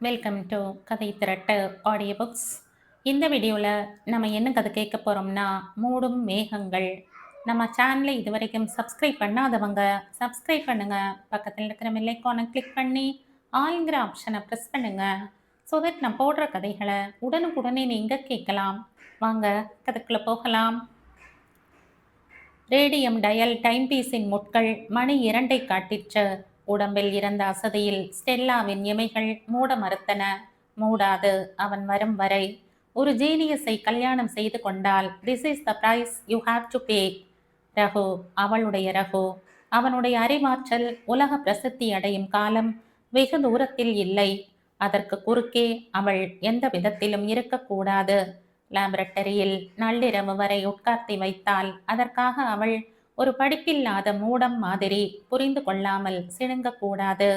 Welcome to கதை திரட்டு audio books. இந்த வீடியோவில் நம்ம என்ன கதை கேட்க போகிறோம்னா மூடும் மேகங்கள். நம்ம சேனலை இது வரைக்கும் சப்ஸ்கிரைப் பண்ணாதவங்க சப்ஸ்கிரைப் பண்ணுங்க. பக்கத்தில் இருக்கிற பெல் ஐகானை கிளிக் பண்ணி ஆல்ங்கிற ஆப்ஷனை ப்ரெஸ் பண்ணுங்க. ஸோ தட் நான் போடுற கதைகளை உடனுக்குடனே நீங்கள் கேட்கலாம். வாங்க கதைக்குள்ளே போகலாம். ரேடியம் டயல் டைம்பீஸின் முட்கள் மணி 2 காட்டிற்று. உடம்பில் இருந்த அசதியில் ஸ்டெல்லாவின் இமைகள் மூட மறுத்தன. மூடாது, அவன் வரும் வரை. ஒரு ஜீனியஸை கல்யாணம் செய்து கொண்டால் this is the price you have to pay. Raghu, அவளுடைய ரகு. அவனுடைய அறிவாற்றல் உலக பிரசித்தி அடையும் காலம் வெகு தூரத்தில் இல்லை. அதற்கு குறுக்கே அவள் எந்த விதத்திலும் இருக்கக்கூடாது. லேபரட்டரியில் நள்ளிரவு வரை உட்கார்த்தி வைத்தால் அதற்காக அவள் ஒரு படிப்பில்லாத மூடம் மாதிரி புரிந்து கொள்ளாமல் சிணுங்கக்கூடாது.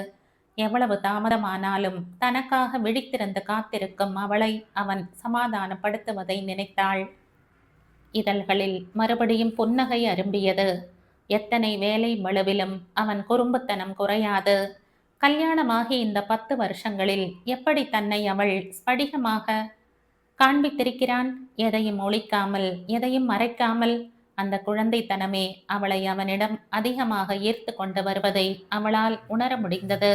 எவ்வளவு தாமதமானாலும் தனக்காக விழித்திருந்து காத்திருக்கும் அவளை அவன் சமாதானப்படுத்துவதை நினைத்தாள். இதழ்களில் மறுபடியும் புன்னகை அரும்பியது. எத்தனை வேலை மழுவிலும் அவன் குறும்புத்தனம் குறையாது. கல்யாணமாகி இந்த 10 வருஷங்களில் எப்படி தன்னை அவள் ஸ்படிகமாக காண்பித்திருக்கிறான். எதையும் ஒழிக்காமல், எதையும் மறைக்காமல். அந்த குழந்தைத்தனமே அவளை அவனிடம் அதிகமாக ஈர்த்து கொண்டு வருவதை அவளால் உணர முடிந்தது.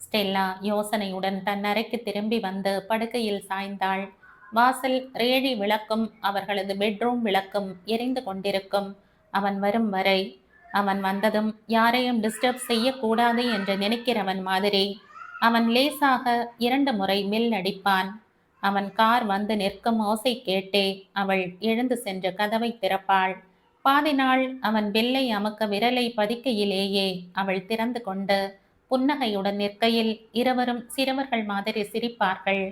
ஸ்டெல்லா யோசனையுடன் தன் அறைக்கு திரும்பி வந்து படுக்கையில் சாய்ந்தாள். வாசல் ரேழி விளக்கும் அவர்களது பெட்ரூம் விளக்கும் எரிந்து கொண்டிருக்கும். அவன் வரும் வரை. அவன் வந்ததும் யாரையும் டிஸ்டர்ப் செய்யக்கூடாது என்று நினைக்கிறவன் மாதிரி அவன் லேசாக 2 முறை மில் அடிப்பான். அவன் கார் வந்து நிற்கும் ஓசை கேட்டே அவள் எழுந்து சென்று கதவை திறப்பாள். பாதி நாள் அவன் பெல்லை அமுக்க விரலை பதிக்கையிலேயே அவள் திறந்து கொண்டு புன்னகையுடன் நிற்கையில் இருவரும் சிறுவர்கள் மாதிரி சிரிப்பார்கள்.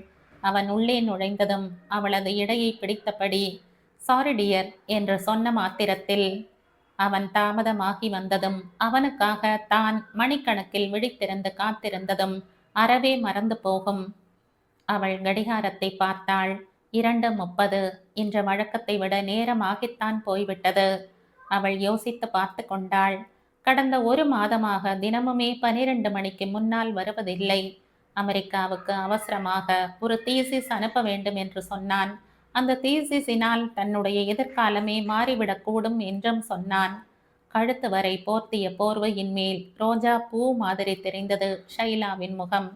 அவன் உள்ளே நுழைந்ததும் அவளது இடையை பிடித்தபடி சாரி டியர் என்று சொன்ன மாத்திரத்தில் அவன் தாமதமாகி வந்ததும் அவனுக்காக தான் மணிக்கணக்கில் விழித்திருந்து காத்திருந்ததும் அறவே மறந்து போகும். அவள் கடிகாரத்தை பார்த்தாள். 2:30. இன்று வழக்கத்தை விட நேரமாகித்தான் போய்விட்டது. அவள் யோசித்து பார்த்து கொண்டாள். கடந்த 1 மாதமாக தினமுமே 12 மணிக்கு முன்னால் வருவதில்லை. அமெரிக்காவுக்கு அவசரமாக ஒரு தீசிஸ் அனுப்ப வேண்டும் என்று சொன்னான். அந்த தீசிஸினால் தன்னுடைய எதிர்காலமே மாறிவிடக்கூடும் என்றும் சொன்னான். கழுத்து வரை போர்த்திய போர்வையின் மேல் ரோஜா பூ மாதிரி தெரிந்தது ஷைலாவின் முகம்.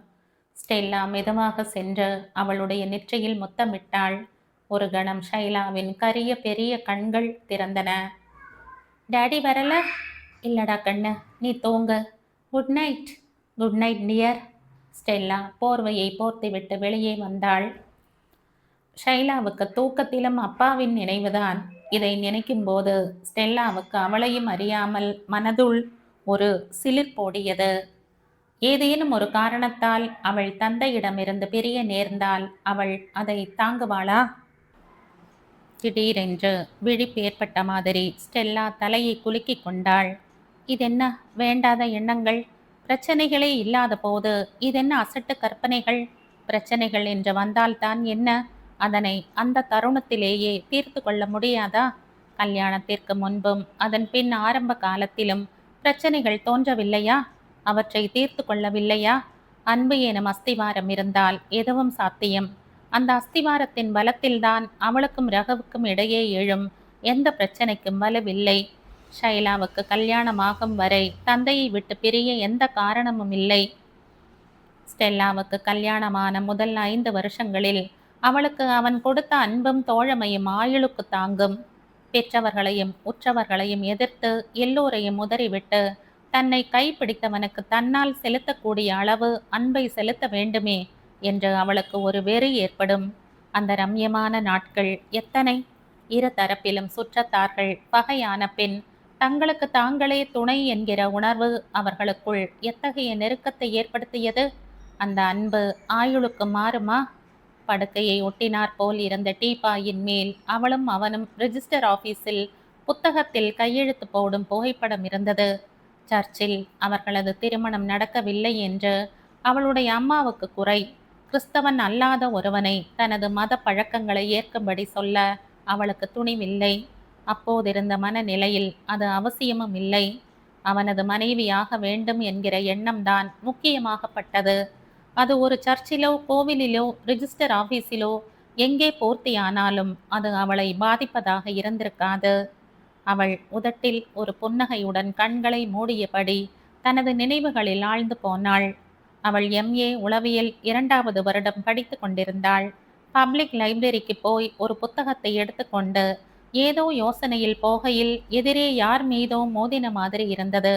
ஸ்டெல்லா மெதுவாக சென்று அவளுடைய நெற்றியில் முத்தமிட்டாள். ஒரு கணம் ஷைலாவின் கரிய பெரிய கண்கள் திறந்தன. டாடி வரல? இல்லடா கண்ணு, நீ தூங்கு. Good night. Good night dear. Stella போர்வையை போர்த்திவிட்டு வெளியே வந்தாள். ஷைலாவுக்கு தூக்கத்திலும் அப்பாவின் நினைவுதான். இதை நினைக்கும் போது ஸ்டெல்லாவுக்கு அவளையும் அறியாமல் மனதுள் ஒரு சிலிர்ப்போடியது. ஏதேனும் ஒரு காரணத்தால் அவள் தந்தையிடமிருந்து பிரிய நேர்ந்தால் அவள் அதை தாங்குவாளா? திடீரென்று விழிப்பு ஏற்பட்ட மாதிரி ஸ்டெல்லா தலையை குலுக்கி கொண்டாள். இதென்ன வேண்டாத எண்ணங்கள்? பிரச்சனைகளே இல்லாத போது இதென்ன அசட்டு கற்பனைகள்? பிரச்சனைகள் என்று வந்தால்தான் என்ன? அதனை அந்த தருணத்திலேயே தீர்த்து கொள்ள முடியாதா? கல்யாணத்திற்கு முன்பும் அதன் பின் ஆரம்ப காலத்திலும் பிரச்சனைகள் தோன்றவில்லையா? அவற்றை தீர்த்து கொள்ளவில்லையா? அன்பு எனும் அஸ்திவாரம் இருந்தால் எதுவும் சாத்தியம். அந்த அஸ்திவாரத்தின் பலத்தில்தான் அவளுக்கும் ரகுவுக்கும் இடையே எழும் எந்த பிரச்சனைக்கும் வலுவில்லை. ஷைலாவுக்கு கல்யாணமாகும் வரை தந்தையை விட்டு பிரிய எந்த காரணமும் இல்லை. ஸ்டெல்லாவுக்கு கல்யாணமான முதல் 5 வருஷங்களில் அவளுக்கு அவன் கொடுத்த அன்பும் தோழமையும் ஆயுளுக்கு தாங்கும். பெற்றவர்களையும் உற்றவர்களையும் எதிர்த்து எல்லோரையும் உதறிவிட்டு தன்னை கைப்பிடித்தவனுக்கு தன்னால் செலுத்தக்கூடிய அளவு அன்பை செலுத்த வேண்டுமே என்று அவளுக்கு ஒரு வெறி ஏற்படும். அந்த ரம்யமான நாட்கள் எத்தனை! இரு தரப்பிலும் சுற்றத்தார்கள் பகையான பின் தங்களுக்கு தாங்களே துணை என்கிற உணர்வு அவர்களுக்குள் எத்தகைய நெருக்கத்தை ஏற்படுத்தியது! அந்த அன்பு ஆயுளுக்கு மாறுமா? படுக்கையை ஒட்டினார் போல் இருந்த டீபாயின் மேல் அவளும் அவனும் ரிஜிஸ்டர் ஆபீஸில் புத்தகத்தில் கையெழுத்து போடும் புகைப்படம் இருந்தது. சர்ச்சில் அவர்களது திருமணம் நடக்கவில்லை என்று அவளுடைய அம்மாவுக்கு குறை. கிறிஸ்தவன் அல்லாத ஒருவனை தனது மத பழக்கங்களை ஏற்கும்படி சொல்ல அவளுக்கு துணிவில்லை. அப்போதிருந்த மனநிலையில் அது அவசியமும் இல்லை. அவனது மனைவியாக வேண்டும் என்கிற எண்ணம்தான் முக்கியமாகப்பட்டது. அது ஒரு சர்ச்சிலோ கோவிலிலோ ரிஜிஸ்டர் ஆபீஸிலோ எங்கே பூர்த்தியானாலும் அது அவளை பாதிப்பதாக இருந்திருக்காது. அவள் உதட்டில் ஒரு புன்னகையுடன் கண்களை மூடியபடி தனது நினைவுகளில் ஆழ்ந்து போனாள். அவள் MA உளவியல் 2வது வருடம் படித்து கொண்டிருந்தாள். பப்ளிக் லைப்ரரிக்கு போய் ஒரு புத்தகத்தை எடுத்துக்கொண்டு ஏதோ யோசனையில் போகையில் எதிரே யார் மீதோ மோதின மாதிரி இருந்தது.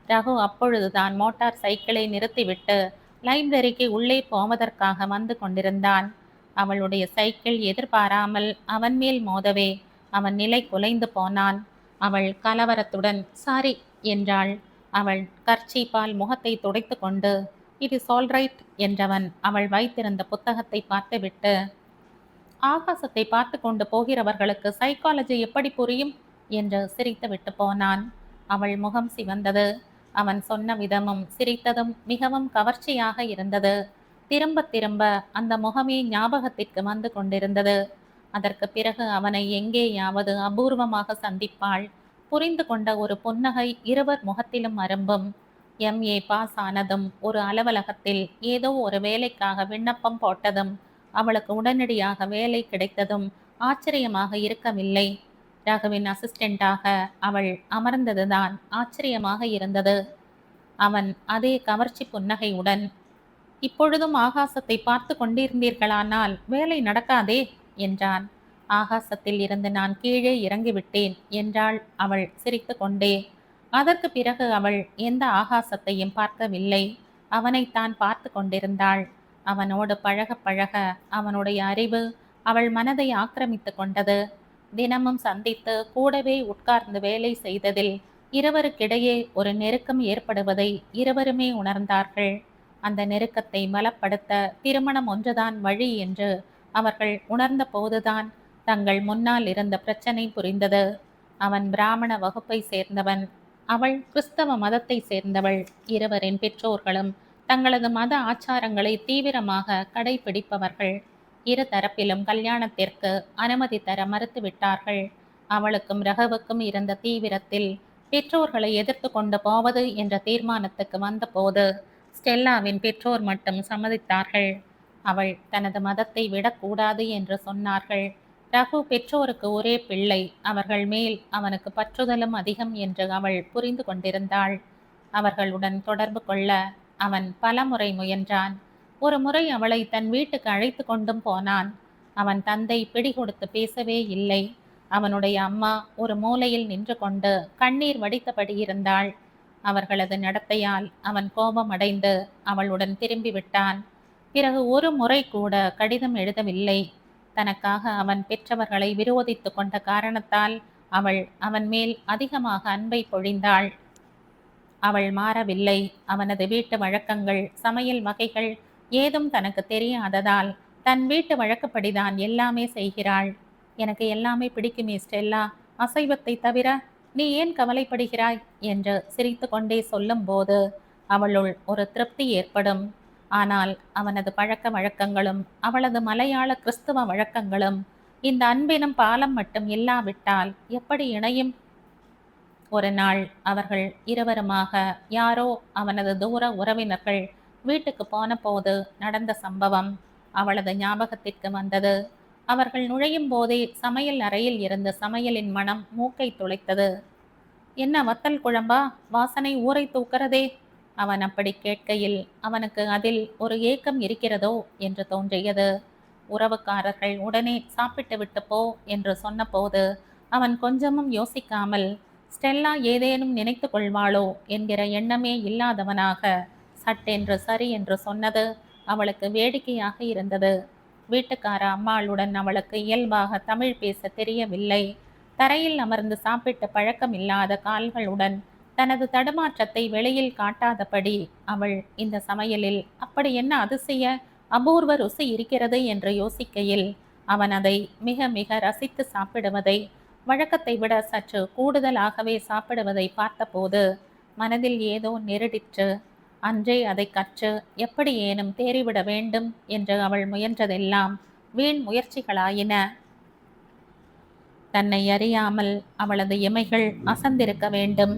ரகு அப்பொழுதுதான் மோட்டார் சைக்கிளை நிறுத்திவிட்டு லைப்ரரிக்கு உள்ளே போவதற்காக வந்து கொண்டிருந்தான். அவளுடைய சைக்கிள் எதிர்பாராமல் அவன் மேல் மோதவே அவன் நிலை குலைந்து போனான். அவள் கலவரத்துடன் சாரி என்றாள். அவள் கர்ச்சீப்பால் முகத்தை துடைத்து கொண்டு இட் இஸ் ஆல் ரைட் என்றவன் அவள் வைத்திருந்த புத்தகத்தை பார்த்துவிட்டு, ஆகாசத்தை பார்த்து கொண்டு போகிறவர்களுக்கு சைக்காலஜி எப்படி புரியும் என்று சிரித்துவிட்டு போனான். அவள் முகம் சிவந்தது. அவன் சொன்ன விதமும் சிரித்ததும் மிகவும் கவர்ச்சியாக இருந்தது. திரும்ப திரும்ப அந்த முகமே ஞாபகத்திற்கு வந்து கொண்டிருந்தது. அதற்கு பிறகு அவனை எங்கேயாவது அபூர்வமாக சந்திப்பாள். புரிந்து கொண்ட ஒரு புன்னகை இருவர் முகத்திலும் அரும்பும். MA பாஸ் ஆனதும் ஒரு அலுவலகத்தில் ஏதோ ஒரு வேலைக்காக விண்ணப்பம் போட்டதும் அவளுக்கு உடனடியாக வேலை கிடைத்ததும் ஆச்சரியமாக இருக்கவில்லை. ரகுவின் அசிஸ்டண்டாக அவள் அமர்ந்ததுதான் ஆச்சரியமாக இருந்தது. அவன் அதே கவர்ச்சி புன்னகையுடன், இப்பொழுதும் ஆகாசத்தை பார்த்து கொண்டிருந்தீர்களானால் வேலை நடக்காதே என்றான். ஆகாசத்தில் இருந்து நான் கீழே இறங்கிவிட்டேன் என்றாள் அவள் சிரித்து கொண்டே. அதற்கு பிறகு அவள் எந்த ஆகாசத்தையும் பார்க்கவில்லை. அவனைத்தான் பார்த்து கொண்டிருந்தாள். அவனோடு பழக பழக அவனுடைய அறிவு அவள் மனதை ஆக்கிரமித்து கொண்டது. தினமும் சந்தித்து கூடவே உட்கார்ந்து வேலை செய்ததில் இருவருக்கிடையே ஒரு நெருக்கம் ஏற்படுவதை இருவருமே உணர்ந்தார்கள். அந்த நெருக்கத்தை பலப்படுத்த திருமணம் ஒன்றுதான் வழி என்று அவர்கள் உணர்ந்த போதுதான் தங்கள் முன்னால் இருந்த பிரச்சனை புரிந்தது. அவன் பிராமண வகுப்பை சேர்ந்தவன், அவள் கிறிஸ்தவ மதத்தை சேர்ந்தவள். இருவரின் பெற்றோர்களும் தங்களது மத ஆச்சாரங்களை தீவிரமாக கடைபிடிப்பவர்கள். இரு தரப்பிலும் கல்யாணத்திற்கு அனுமதி தர மறுத்துவிட்டார்கள். அவளுக்கும் ரகுவுக்கும் இருந்த தீவிரத்தில் பெற்றோர்களை எதிர்த்து கொண்டு போவது என்ற தீர்மானத்துக்கு வந்தபோது ஸ்டெல்லாவின் பெற்றோர் மட்டும் சம்மதித்தார்கள். அவள் தனது மதத்தை விடக்கூடாது என்று சொன்னார்கள். ரகு பெற்றோருக்கு ஒரே பிள்ளை, அவர்கள் மேல் அவனுக்கு பற்றுதலும் அதிகம் என்று அவள் புரிந்து கொண்டிருந்தாள். அவர்களுடன் தொடர்பு கொள்ள அவன் பலமுறை முயன்றான். ஒரு முறை அவளை தன் வீட்டுக்கு அழைத்து கொண்டும் போனான். அவன் தந்தை பிடிகொடுத்து பேசவே இல்லை. அவனுடைய அம்மா ஒரு மூலையில் நின்று கொண்டு கண்ணீர் வடித்தபடி இருந்தாள். அவர்களது நடத்தையால் அவன் கோபமடைந்து அவளுடன் திரும்பிவிட்டான். பிறகு ஒரு முறை கூட கடிதம் எழுதவில்லை. தனக்காக அவன் பெற்றவர்களை விரோதித்து கொண்ட காரணத்தால் அவள் அவன் மேல் அதிகமாக அன்பை பொழிந்தாள். அவள் மாறவில்லை. அவனது வீட்டு வழக்கங்கள், சமையல் வகைகள் ஏதும் தனக்கு தெரியாததால் தன் வீட்டு வழக்கப்படிதான் எல்லாமே செய்கிறாள். எனக்கு எல்லாமே பிடிக்குமே ஸ்டெல்லா, அசைவத்தை தவிர. நீ ஏன் கவலைப்படுகிறாய் என்று சிரித்து கொண்டே சொல்லும்போது அவளுள் ஒரு திருப்தி ஏற்படும். ஆனால் அவனது பழக்க வழக்கங்களும் அவளது மலையாள கிறிஸ்துவ வழக்கங்களும் இந்த அன்பினும் பாலம் மட்டும் இல்லாவிட்டால் எப்படி இணையும்? ஒரு நாள் அவர்கள் இருவருமாக யாரோ அவனது தூர உறவினர்கள் வீட்டுக்கு போன போது நடந்த சம்பவம் அவளது ஞாபகத்திற்கு வந்தது. அவர்கள் நுழையும் போதே சமையல் அறையில் இருந்த சமையலின் மனம் மூக்கை துளைத்தது. என்ன வத்தல் குழம்பா? வாசனை ஊரை தூக்கிறதே. அவன் அப்படி கேட்கையில் அவனுக்கு அதில் ஒரு ஏக்கம் இருக்கிறதோ என்று தோன்றியது. உறவுக்காரர்கள் உடனே சாப்பிட்டு விட்டு போ என்று சொன்னபோது அவன் கொஞ்சமும் யோசிக்காமல், ஸ்டெல்லா ஏதேனும் நினைத்து கொள்வாளோ என்கிற எண்ணமே இல்லாதவனாக சட்டென்று சரி என்று சொன்னது அவளுக்கு வேடிக்கையாக இருந்தது. வீட்டுக்கார அம்மாளுடன் அவளுக்கு இயல்பாக தமிழ் பேச தெரியவில்லை. தரையில் அமர்ந்து சாப்பிட்ட பழக்கமில்லாத கால்களுடன் தனது தடுமாற்றத்தை வெளியில் காட்டாதபடி அவள் இந்த சமையலில் அப்படி என்ன அதிசய அபூர்வ ருசி இருக்கிறது என்று யோசிக்கையில் அவன் அதை மிக மிக ரசித்து சாப்பிடுவதை, வழக்கத்தை விட சற்று கூடுதலாகவே சாப்பிடுவதை பார்த்தபோது மனதில் ஏதோ நெருடிற்று. அன்றே அதை கற்று எப்படி ஏனும் தேறிவிட வேண்டும் என்று அவள் முயன்றதெல்லாம் வீண் முயற்சிகளாயின. தன்னை அறியாமல் அவளது இமைகள் அசந்திருக்க வேண்டும்.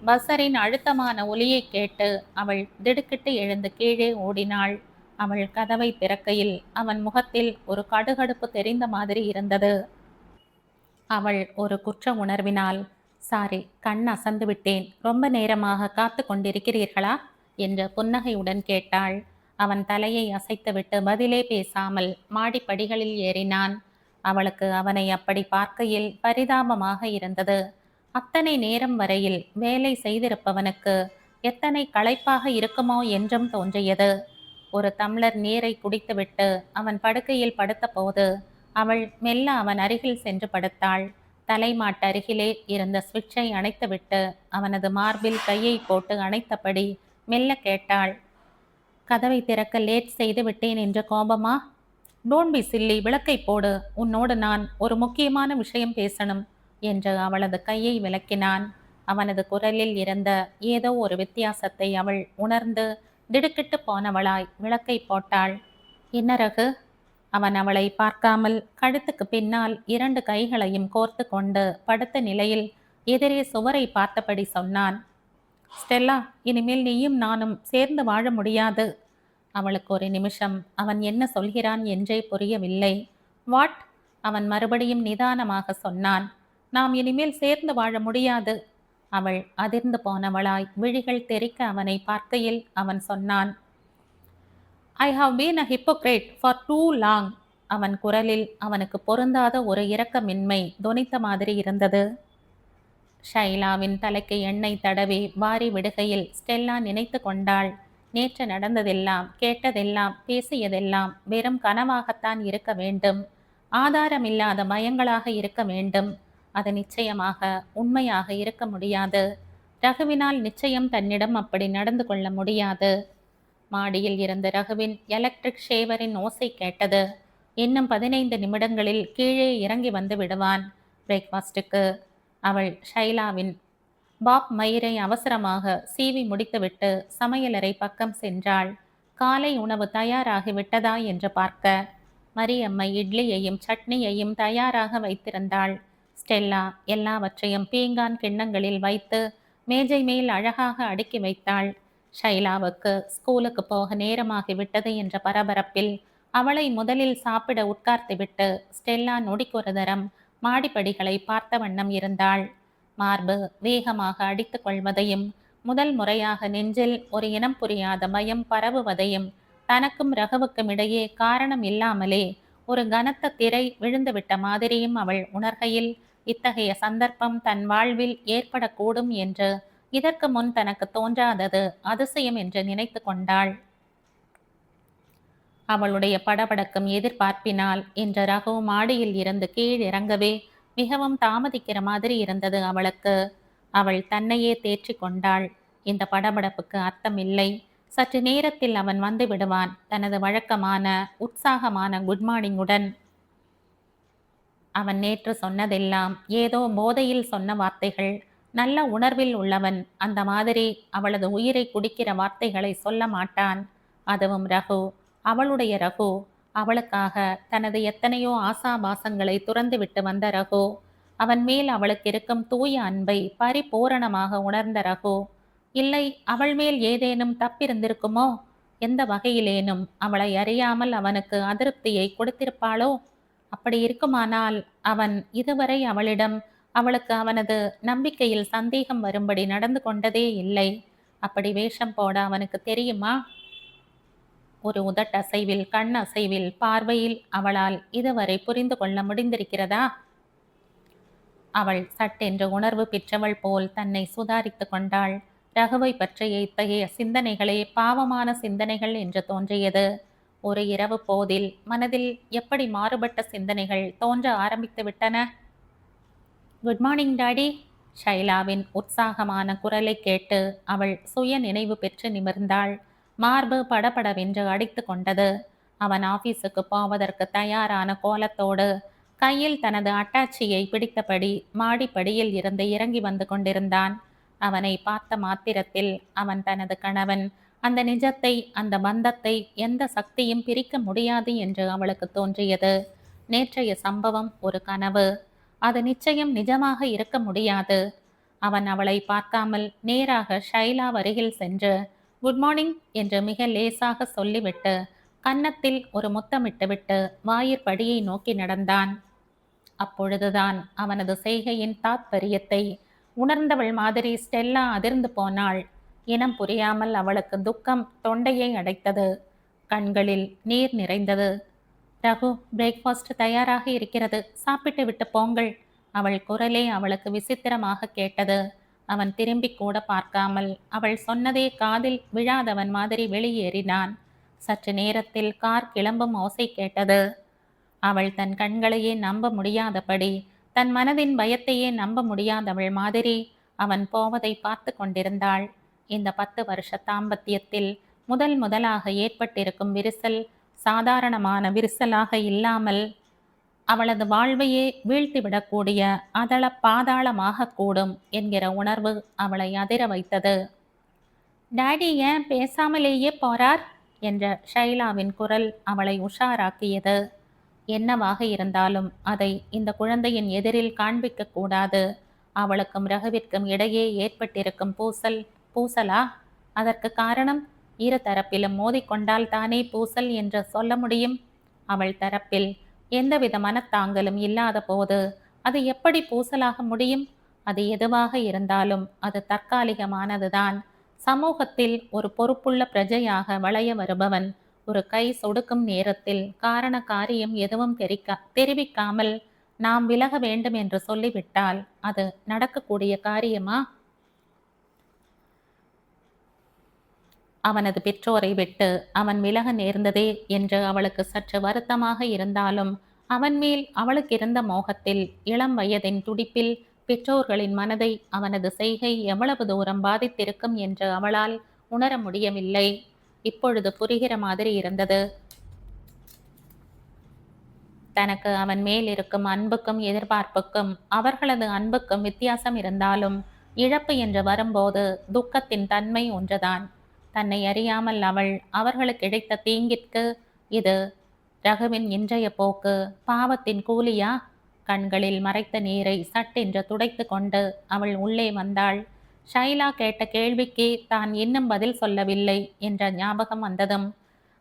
பஸ்ஸரின் அழுத்தமான ஒலியை கேட்டு அவள் திடுக்கிட்டு எழுந்து கீழே ஓடினாள். அவள் கதவை திறக்கையில் அவன் முகத்தில் ஒரு கடுகடுப்பு தெரிந்த மாதிரி இருந்தது. அவள் ஒரு குற்ற உணர்வினால், சாரி, கண் அசந்து விட்டேன், ரொம்ப நேரமாக காத்து கொண்டிருக்கிறீர்களா என்ற புன்னகையுடன் கேட்டாள். அவன் தலையை அசைத்துவிட்டு பதிலே பேசாமல் மாடிப்படிகளில் ஏறினான். அவளுக்கு அவனை அப்படி பார்க்கையில் பரிதாபமாக இருந்தது. அத்தனை நேரம் வரையில் வேலை செய்திருப்பவனுக்கு எத்தனை களைப்பாக இருக்குமோ என்றும் தோன்றியது. ஒரு டம்ளர் நீரை குடித்துவிட்டு அவன் படுக்கையில் படுத்தபோது அவள் மெல்ல அவன் அருகில் சென்று படுத்தாள். தலைமாட்டருகிலே இருந்த சுவிட்சை அணைத்துவிட்டு அவனது மார்பில் கையை போட்டு அணைத்தபடி மெல்ல கேட்டாள், கதவை திறக்க லேட் செய்து விட்டேன் என்ற கோபமா? டோன்ட் பி சில்லி, விளக்கை போடு, உன்னோடு நான் ஒரு முக்கியமான விஷயம் பேசணும் என்று அவளது கையை விலக்கினான். அவனது குரலில் இருந்த ஏதோ ஒரு வித்தியாசத்தை அவள் உணர்ந்து திடுக்கிட்டு போனவளாய் விளக்கை போட்டாள். என்ன ரகு? அவன் அவளை பார்க்காமல் கழுத்துக்கு பின்னால் 2 கைகளையும் கோர்த்து கொண்டு படுத்த நிலையில் எதிரே சுவரை பார்த்தபடி சொன்னான். ஸ்டெல்லா, இனிமேல் நீயும் நானும் சேர்ந்து வாழ முடியாது. அவளுக்கு ஒரு நிமிஷம் அவன் என்ன சொல்கிறான் என்றே புரியவில்லை. வாட்? அவன் மறுபடியும் நிதானமாக சொன்னான். நாம் இனிமேல் சேர்ந்து வாழ முடியாது. அவள் அதிர்ந்து போனவளாய் விழிகள் தெறிக்க அவனை பார்க்கையில் அவன் சொன்னான், I have been a hypocrite for too long. அவன் குரலில் அவனுக்கு பொருந்தாத ஒரு இரக்கமின்மை தொனித்த மாதிரி இருந்தது. ஷைலாவின் தலைக்கு எண்ணெய் தடவி வாரி விடுகையில் ஸ்டெல்லா நினைத்து கொண்டாள், நேற்று நடந்ததெல்லாம், கேட்டதெல்லாம், பேசியதெல்லாம் வெறும் கனவாகத்தான் இருக்க வேண்டும். ஆதாரமில்லாத பயங்களாக இருக்க வேண்டும். அது நிச்சயமாக உண்மையாக இருக்க முடியாது. ரகுவினால் நிச்சயம் தன்னிடம் அப்படி நடந்து கொள்ள முடியாது. மாடியில் இருந்த ரகுவின் எலக்ட்ரிக் ஷேவரின் ஓசை கேட்டது. இன்னும் 15 நிமிடங்களில் கீழே இறங்கி வந்து விடுவான் பிரேக்ஃபாஸ்டுக்கு. அவள் ஷைலாவின் பாப் மயிரை அவசரமாக சீவி முடித்துவிட்டு சமையலறை பக்கம் சென்றாள். காலை உணவு தயாராகி விட்டதா என்று பார்க்க. மரியம்மை இட்லியையும் சட்னியையும் தயாராக வைத்திருந்தாள். ஸ்டெல்லா எல்லாவற்றையும் பீங்கான் கிண்ணங்களில் வைத்து மேஜை மேல் அழகாக அடுக்கி வைத்தாள். ஷைலாவுக்கு ஸ்கூலுக்கு போக நேரமாகிவிட்டது என்ற பரபரப்பில் அவளை முதலில் சாப்பிட உட்கார்த்துவிட்டு ஸ்டெல்லா நொடிக்கொரு தரம் மாடிப்படிகளை பார்த்த வண்ணம் இருந்தாள். மார்பு வேகமாக அடித்து கொள்வதையும் முதல் முறையாக நெஞ்சில் ஒரு இனம் புரியாத பயம் பரவுவதையும் தனக்கும் ரகுவுக்கும் இடையே காரணம் இல்லாமலே ஒரு கனத்த திரை விழுந்துவிட்ட மாதிரியும் அவள் உணர்கையில் இத்தகைய சந்தர்ப்பம் தன் வாழ்வில் ஏற்படக்கூடும் என்று இதற்கு முன் தனக்கு தோன்றாதது அதிசயம் என்று நினைத்து கொண்டாள். அவளுடைய படபடக்கும் எதிர்பார்ப்பினால் என்ற ரகு மாடியில் இருந்து கீழ் இறங்கவே மிகவும் தாமதிக்கிற மாதிரி இருந்தது அவளுக்கு. அவள் தன்னையே தேற்றி கொண்டாள். இந்த படபடப்புக்கு அர்த்தம் இல்லை. சற்று நேரத்தில் அவன் வந்து விடுவான், தனது வழக்கமான உற்சாகமான குட் மார்னிங்குடன். அவன் நேற்று சொன்னதெல்லாம் ஏதோ போதையில் சொன்ன வார்த்தைகள். நல்ல உணர்வில் உள்ளவன் அந்த மாதிரி அவளது உயிரை குடிக்கிற வார்த்தைகளை சொல்ல மாட்டான். அதுவும் ரகு, அவளுடைய ரகு, அவளுக்காக தனது எத்தனையோ ஆசாபாசங்களை துறந்துவிட்டு வந்த ரகு, அவன் மேல் அவளுக்கு இருக்கும் தூய அன்பை பரிபூரணமாக உணர்ந்த ரகு. இல்லை, அவள் மேல் ஏதேனும் தப்பிருந்திருக்குமோ? எந்த வகையிலேனும் அவளை அறியாமல் அவனுக்கு அதிருப்தியை கொடுத்திருப்பாளோ? அப்படி இருக்குமானால் அவன் இதுவரை அவளிடம் அவளுக்கு அவனது நம்பிக்கையில் சந்தேகம் வரும்படி நடந்து கொண்டதே இல்லை. அப்படி வேஷம் போட அவனுக்கு தெரியுமா? ஒரு உதட்டசைவில், கண் அசைவில், பார்வையில் அவளால் இதுவரை புரிந்து கொள்ள முடிந்திருக்கிறதா? அவள் சட்டென்று உணர்வு பெற்றவள் போல் தன்னை சுதாரித்து கொண்டாள். ரகுவை பற்றிய இத்தகைய சிந்தனைகளே பாவமான சிந்தனைகள் என்று தோன்றியது. ஒரு இரவு போதில் மனதில் எப்படி மாறுபட்ட சிந்தனைகள் தோன்ற ஆரம்பித்து விட்டன. Good morning daddy. ஷைலாவின் உற்சாகமான குரலை கேட்டு அவள் சுய நினைவு பெற்று நிமிர்ந்தாள். மார்பு படபடவென்று அடித்து கொண்டது. அவன் ஆபீஸுக்கு போவதற்கு தயாரான கோலத்தோடு கையில் தனது அட்டாச்சியை பிடித்தபடி மாடிப்படியில் இருந்து இறங்கி வந்து கொண்டிருந்தான். அவனை பார்த்த மாத்திரத்தில் அவன் தனது கணவன், அந்த நிஜத்தை, அந்த பந்தத்தை எந்த சக்தியும் பிரிக்க முடியாது என்று அவளுக்கு தோன்றியது. நேற்றைய சம்பவம் ஒரு கனவு. அது நிச்சயம் நிஜமாக இருக்க முடியாது. அவன் அவளை பார்க்காமல் நேராக ஷைலா அருகில் சென்று குட் மார்னிங் என்று மிக லேசாக சொல்லிவிட்டு கன்னத்தில் ஒரு முத்தமிட்டுவிட்டு வாயிற்படியை நோக்கி நடந்தான். அப்பொழுதுதான் அவனது செய்கையின் தாத்பரியத்தை உணர்ந்தவள் மாதிரி ஸ்டெல்லா அதிர்ந்து போனாள். இனம் புரியாமல் அவளுக்கு துக்கம் தொண்டையை அடைத்தது. கண்களில் நீர் நிறைந்தது. ரகு, பிரேக்ஃபாஸ்ட் தயாராக இருக்கிறது, சாப்பிட்டு விட்டு போங்கள். அவள் குரலே அவளுக்கு விசித்திரமாக கேட்டது. அவன் திரும்பி கூட பார்க்காமல் அவள் சொன்னதே காதில் விழாதவன் மாதிரி வெளியேறினான். சற்று நேரத்தில் கார் கிளம்பும் ஓசை கேட்டது. அவள் தன் கண்களையே நம்ப முடியாதபடி, தன் மனதின் பயத்தையே நம்ப முடியாதவள் மாதிரி அவன் போவதை பார்த்து கொண்டிருந்தாள். இந்த 10 வருஷ தாம்பத்தியத்தில் முதலாக ஏற்பட்டிருக்கும் விரிசல் சாதாரணமான விரிசலாக இல்லாமல் அவளது வாழ்வையே வீழ்த்திவிடக்கூடிய அதள பாதாளமாக கூடும் என்கிற உணர்வு அவளை அதிர வைத்தது. டாடி ஏன் பேசாமலேயே போறார் என்ற ஷைலாவின் குரல் அவளை உஷாராக்கியது. என்னவாக இருந்தாலும் அதை இந்த குழந்தையின் எதிரில் காண்பிக்க கூடாது. அவளுக்கும் ரகுவிற்கும் இடையே ஏற்பட்டிருக்கும் பூசலா? அதற்கு காரணம் இரு தரப்பிலும் மோதிக்கொண்டால் தானே பூசல் என்று சொல்ல முடியும். அவள் தரப்பில் எந்தவித மனத்தாங்கலும் இல்லாத போது அது எப்படி பூசலாக முடியும்? அது எதுவாக இருந்தாலும் அது தற்காலிகமானதுதான். சமூகத்தில் ஒரு பொறுப்புள்ள பிரஜையாக வளைய வருபவன் ஒரு கை சொடுக்கும் நேரத்தில் காரண காரியம் எதுவும் தெரிவிக்காமல் நாம் விலக வேண்டும் என்று சொல்லிவிட்டால் அது நடக்கக்கூடிய காரியமா? அவனது பெற்றோரை விட்டு அவன் விலக நேர்ந்ததே என்று அவளுக்கு சற்று வருத்தமாக இருந்தாலும் அவன் மேல் அவளுக்கு இருந்த மோகத்தில், இளம் வயதின் துடிப்பில் பெற்றோர்களின் மனதை அவனது செய்கை எவ்வளவு தூரம் பாதித்திருக்கும் என்று அவளால் உணர முடியவில்லை. இப்பொழுது புரிகிற மாதிரி இருந்தது. தனக்கு அவன் மேல் இருக்கும் அன்புக்கும் எதிர்பார்ப்புக்கும் அவர்களது அன்புக்கும் வித்தியாசம் இருந்தாலும் இழப்பு என்று வரும்போது துக்கத்தின் தன்மை ஒன்றுதான். தன்னை அறியாமல் அவர்களுக்கு இழைத்த தீங்கிற்கு இது ரகுவின் இன்றைய போக்கு பாவத்தின் கூலியா? கண்களில் மறைத்த நீரை சட்டென்று துடைத்து கொண்டு அவள் உள்ளே வந்தாள். ஷைலா கேட்ட கேள்விக்கு தான் இன்னும் பதில் சொல்லவில்லை என்ற ஞாபகம் வந்ததும்,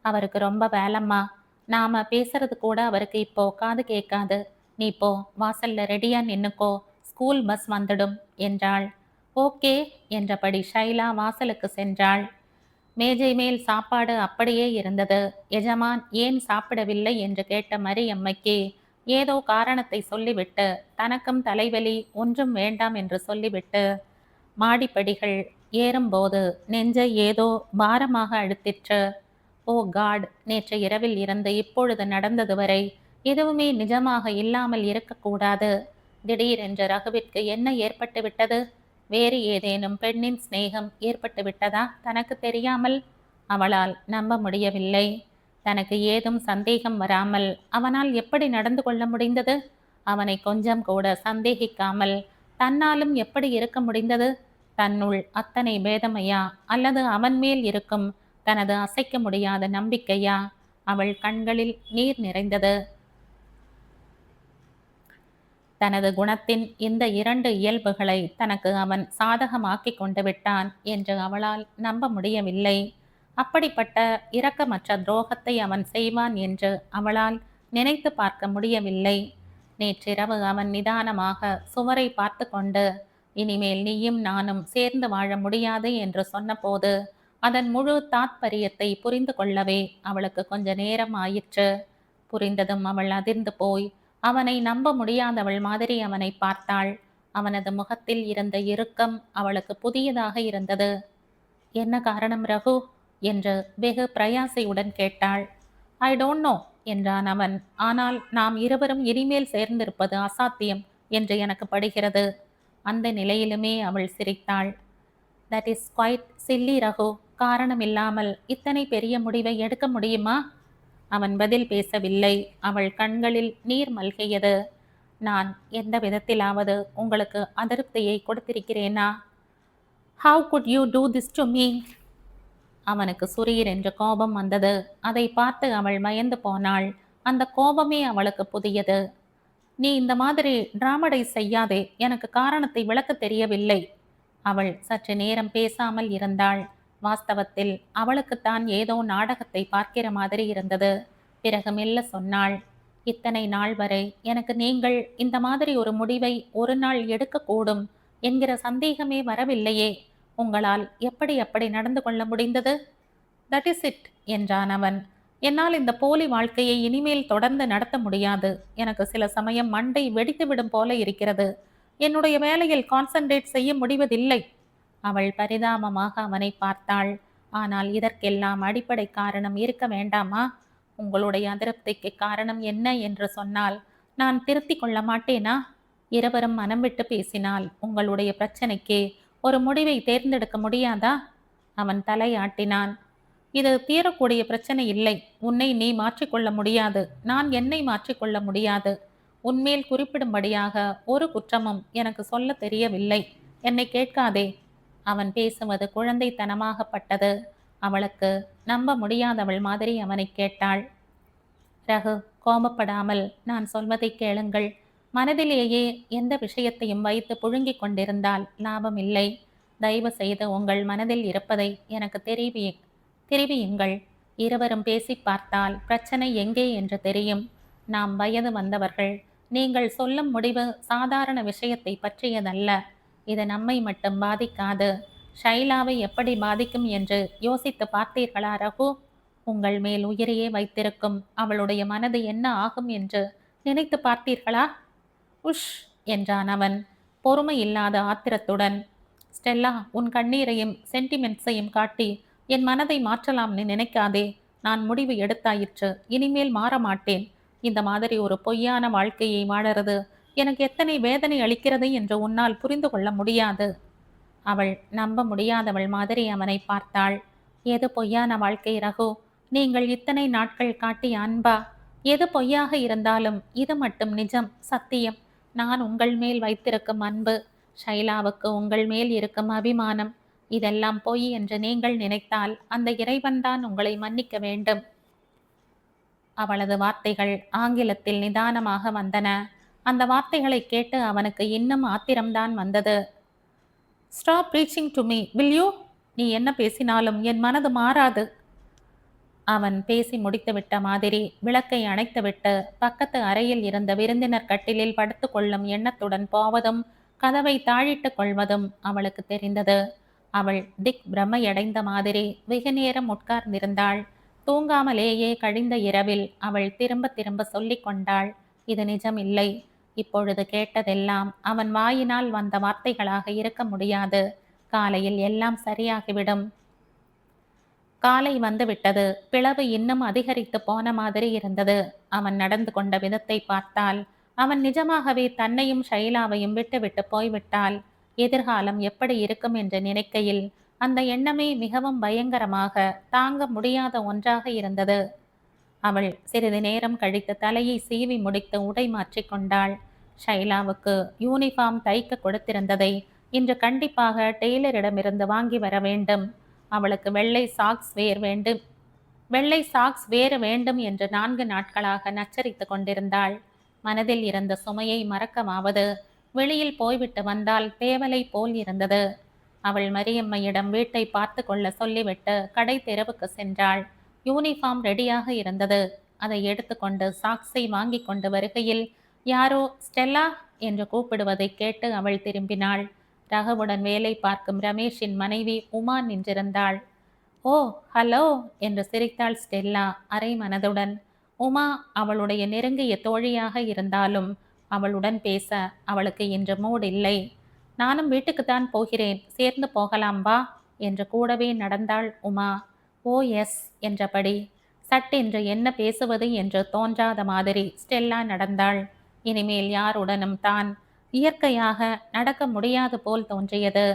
அவருக்கு ரொம்ப வேலம்மா, நாம பேசுறது கூட அவருக்கு இப்போ காது கேட்காது. நீ போ, வாசல்ல ரெடியா நின்னுக்கோ, ஸ்கூல் பஸ் வந்துடும் என்றாள். ஓகே என்றபடி ஷைலா வாசலுக்கு சென்றாள். மேஜை மேல் சாப்பாடு அப்படியே இருந்தது. எஜமான் ஏன் சாப்பிடவில்லை என்று கேட்ட மரியம்மைக்கு ஏதோ காரணத்தை சொல்லிவிட்டு, தனக்கும் தலைவலி ஒன்றும் வேண்டாம் என்று சொல்லிவிட்டு மாடிப்படிகள் ஏறும்போது நெஞ்சை ஏதோ பாரமாக அழுத்திற்று. ஓ காட், நேற்று இரவில் இருந்து இப்பொழுது நடந்தது வரை எதுவுமே நிஜமாக இல்லாமல் இருக்கக்கூடாது. திடீரென்று ரகுவிற்கு என்ன ஏற்பட்டு விட்டது? வேறு ஏதேனும் பெண்ணின் சிநேகம் ஏற்பட்டு விட்டதா தனக்கு தெரியாமல்? அவளால் நம்ப முடியவில்லை. தனக்கு ஏதும் சந்தேகம் வராமல் அவனால் எப்படி நடந்து கொள்ள முடிந்தது? அவனை கொஞ்சம் கூட சந்தேகிக்காமல் தன்னாலும் எப்படி இருக்க முடிந்தது? தன்னுள் அத்தனை பேதமையா, அல்லது அவன் மேல் இருக்கும் தனது அசைக்க முடியாத நம்பிக்கையா? அவள் கண்களில் நீர் நிறைந்தது. தனது குணத்தின் இந்த 2 இயல்புகளை தனக்கு அவன் சாதகமாக்கி கொண்டு விட்டான் என்று அவளால் நம்ப முடியவில்லை. அப்படிப்பட்ட இரக்கமற்ற துரோகத்தை அவன் செய்வான் என்று அவளால் நினைத்து பார்க்க முடியவில்லை. நேற்றிரவு அவன் நிதானமாக சுவரை பார்த்து கொண்டு, இனிமேல் நீயும் நானும் சேர்ந்து வாழ முடியாது என்று சொன்னபோது அதன் முழு தாத்பரியத்தை புரிந்து கொள்ளவே அவளுக்கு கொஞ்ச நேரம் ஆயிற்று. புரிந்ததும் அவள் அதிர்ந்து போய் அவனை நம்ப முடியாதவள் மாதிரி அவனை பார்த்தாள். அவனது முகத்தில் இருந்த இறுக்கம் அவளுக்கு புதியதாக இருந்தது. என்ன காரணம் ரகு என்று வெகு பிரயாசையுடன் கேட்டாள். ஐ டோன்ட் நோ என்றான் அவன். ஆனால் நாம் இருவரும் இனிமேல் சேர்ந்திருப்பது அசாத்தியம் என்று எனக்கு படுகிறது. அந்த நிலையிலுமே அவள் சிரித்தாள். That is quite silly Raghu. காரணமில்லாமல் இத்தனை பெரிய முடிவை எடுக்க முடியுமா? அவன் பதில் பேசவில்லை. அவள் கண்களில் நீர் மல்கியது. நான் எந்த விதத்திலாவது உங்களுக்கு அதிருப்தியை கொடுத்திருக்கிறேனா? How could you do this to me? அவனுக்கு சுரீர் என்ற கோபம் வந்தது. அதை பார்த்து அவள் மயந்து போனாள். அந்த கோபமே அவளுக்கு புதியது. நீ இந்த மாதிரி டிராமடைஸ் செய்யாதே, எனக்கு காரணத்தை விளக்க தெரியவில்லை. அவள் சற்று நேரம் பேசாமல் இருந்தாள். வாஸ்தவத்தில் அவளுக்குத்தான் ஏதோ நாடகத்தை பார்க்கிற மாதிரி இருந்தது. பிறகு மெல்ல சொன்னாள், இத்தனை நாள் வரை எனக்கு நீங்கள் இந்த மாதிரி ஒரு முடிவை ஒரு நாள் எடுக்கக்கூடும் என்கிற சந்தேகமே வரவில்லையே. உங்களால் எப்படி அப்படி நடந்து கொள்ள முடிந்தது? தட் இஸ் இட் என்றான் அவன். என்னால் இந்த போலி வாழ்க்கையை இனிமேல் தொடர்ந்து நடத்த முடியாது. எனக்கு சில சமயம் மண்டை வெடித்துவிடும் போல இருக்கிறது. என்னுடைய வேலையில் கான்சென்ட்ரேட் செய்ய முடிவதில்லை. அவள் பரிதாபமாக அவனை பார்த்தாள். ஆனால் இதற்கெல்லாம் அடிப்படை காரணம் இருக்க வேண்டாமா? உங்களுடைய அதிருப்திக்கு காரணம் என்ன என்று சொன்னால் நான் திருத்திக் கொள்ள மாட்டேனா? இருவரும் மனம் விட்டு பேசினால் உங்களுடைய பிரச்சனைக்கு ஒரு முடிவை தேர்ந்தெடுக்க முடியாதா? அவன் தலையாட்டினான். இது தீரக்கூடிய பிரச்சனை இல்லை. உன்னை நீ மாற்றிக்கொள்ள முடியாது, நான் என்னை மாற்றிக்கொள்ள முடியாது. உன்மேல் குறிப்பிடும்படியாக ஒரு குற்றமும் எனக்கு சொல்ல தெரியவில்லை. என்னை கேட்காதே. அவன் பேசுவது குழந்தைத்தனமாகப்பட்டது. அவளுக்கு நம்ப முடியாதவள் மாதிரி அவனை கேட்டாள். ரகு, கோபப்படாமல் நான் சொல்வதை கேளுங்கள். மனதிலேயே எந்த விஷயத்தையும் வைத்து புழுங்கிக் கொண்டிருந்தால் லாபம் இல்லை. தயவு செய்து உங்கள் மனதில் இருப்பதை எனக்கு தெரிவியுங்கள். இருவரும் பேசி பார்த்தால் பிரச்சனை எங்கே என்று தெரியும். நாம் வயது வந்தவர்கள். நீங்கள் சொல்லும் முடிவு சாதாரண விஷயத்தை பற்றியதல்ல. இது நம்மை மட்டும் பாதிக்காது, ஷைலாவை எப்படி பாதிக்கும் என்று யோசித்து பார்த்தீர்களா ரகு? உங்கள் மேல் உயிரையே வைத்திருக்கும் அவளுடைய மனது என்ன ஆகும் என்று நினைத்து பார்த்தீர்களா? உஷ் என்றான் அவன் பொறுமை இல்லாத ஆத்திரத்துடன். ஸ்டெல்லா, உன் கண்ணீரையும் சென்டிமெண்ட்ஸையும் காட்டி என் மனதை மாற்றலாம்னு நினைக்காதே. நான் முடிவு எடுத்தாயிற்று. இனிமேல் மாற மாட்டேன். இந்த மாதிரி ஒரு பொய்யான வாழ்க்கையை வாழறது எனக்கு எத்தனை வேதனை அளிக்கிறது என்று உன்னால் புரிந்து கொள்ள முடியாது. அவள் நம்ப முடியாதவள் மாதிரி அவனை பார்த்தாள். எது பொய்யான வாழ்க்கை ரகு? நீங்கள் இத்தனை நாட்கள் காட்டிய அன்பா? எது பொய்யாக இருந்தாலும் இது மட்டும் நிஜம், சத்தியம். நான் உங்கள் மேல் வைத்திருக்கும் அன்பு, ஷைலாவுக்கு உங்கள் மேல் இருக்கும் அபிமானம், இதெல்லாம் பொய் என்று நீங்கள் நினைத்தால் அந்த இறைவன்தான் உங்களை மன்னிக்க வேண்டும். அவளது வார்த்தைகள் ஆங்கிலத்தில் நிதானமாக வந்தன. அந்த வார்த்தைகளை கேட்டு அவனுக்கு இன்னும் ஆத்திரம்தான் வந்தது. Stop preaching to me, will you? நீ என்ன பேசினாலும் என் மனது மாறாது. அவன் பேசி முடித்துவிட்ட மாதிரி விளக்கை அணைத்துவிட்டு பக்கத்து அறையில் இருந்த விருந்தினர் கட்டிலில் படுத்து கொள்ளும் எண்ணத்துடன் போவதும் கதவை தாழிட்டு கொள்வதும் அவளுக்கு தெரிந்தது. அவள் திக் பிரமையடைந்த மாதிரி வெகு நேரம் உட்கார்ந்திருந்தாள். தூங்காமலேயே கழிந்த இரவில் அவள் திரும்ப திரும்ப சொல்லிக் கொண்டாள், இது நிஜமில்லை. இப்பொழுது கேட்டதெல்லாம் அவன் வாயினால் வந்த வார்த்தைகளாக இருக்க முடியாது. காலையில் எல்லாம் சரியாகிவிடும். காலை வந்துவிட்டது. பிளவு இன்னும் அதிகரித்து போன மாதிரி இருந்தது. அவன் நடந்து கொண்ட விதத்தை பார்த்தால் அவன் நிஜமாகவே தன்னையும் ஷைலாவையும் விட்டுவிட்டு போய்விட்டால் எதிர்காலம் எப்படி இருக்கும் என்று நினைக்கையில் அந்த எண்ணமே மிகவும் பயங்கரமாக தாங்க முடியாத ஒன்றாக இருந்தது. அவள் சிறிது நேரம் கழித்து தலையை சீவி முடித்து உடை மாற்றி கொண்டாள். ஷைலாவுக்கு யூனிஃபார்ம் தைக்க கொடுத்திருந்ததை இன்று கண்டிப்பாக டெய்லரிடமிருந்து வாங்கி வர வேண்டும். அவளுக்கு வெள்ளை சாக்ஸ் வேறு வேண்டும் என்று 4 நாட்களாக நச்சரித்து கொண்டிருந்தாள். மனதில் இருந்த சுமையை மறக்கமாவது வெளியில் போய்விட்டு வந்தால் தேவலை போல் இருந்தது. அவள் மரியம்மையிடம் வீட்டை பார்த்து கொள்ள சொல்லிவிட்டு கடை தெருவுக்கு சென்றாள். யூனிஃபார்ம் ரெடியாக இருந்தது. அதை எடுத்துக்கொண்டு சாக்ஸை வாங்கி கொண்டு வருகையில் யாரோ ஸ்டெல்லா என்று கூப்பிடுவதை கேட்டு அவள் திரும்பினாள். ரகுவுடன் வேலை பார்க்கும் ரமேஷின் மனைவி உமா நின்றிருந்தாள். ஓ ஹலோ என்று சிரித்தாள் ஸ்டெல்லா அரை மனதுடன். உமா அவளுடைய நெருங்கிய தோழியாக இருந்தாலும் அவளுடன் பேச அவளுக்கு இன்று மூட் இல்லை. நானும் வீட்டுக்குத்தான் போகிறேன், சேர்ந்து போகலாம் வா என்று கூடவே நடந்தாள் உமா. ஓ எஸ் என்றபடி சட்டென்று என்ன பேசுவது என்று தோன்றாத மாதிரி ஸ்டெல்லா நடந்தாள். இனிமேல் யாருடனும் தான் இயற்கையாக நடக்க முடியாது போல் தோன்றியது.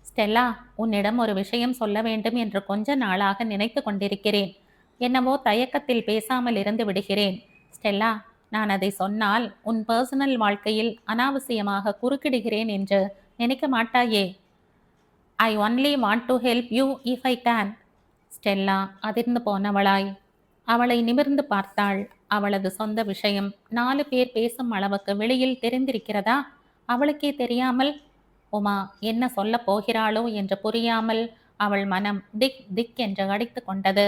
ஸ்டெல்லா, உன்னிடம் ஒரு விஷயம் சொல்ல வேண்டும் என்று கொஞ்ச நாளாக நினைத்து கொண்டிருக்கிறேன். என்னவோ தயக்கத்தில் பேசாமல் இருந்து விடுகிறேன். ஸ்டெல்லா, நான் அதை சொன்னால் உன் பர்சனல் வாழ்க்கையில் அனாவசியமாக குறுக்கிடுகிறேன் என்று நினைக்க மாட்டாயே? I only want to help you if I can. Stella அதிர்ந்து போனவளாய் அவளை நிமிர்ந்து பார்த்தாள். அவளது சொந்த விஷயம் 4 பேர் பேசும் அளவுக்கு வெளியில் தெரிந்திருக்கிறதா? அவளுக்கே தெரியாமல் உமா என்ன சொல்லப் போகிறாளோ என்று புரியாமல் அவள் மனம் திக் திக் என்று அடித்து கொண்டது.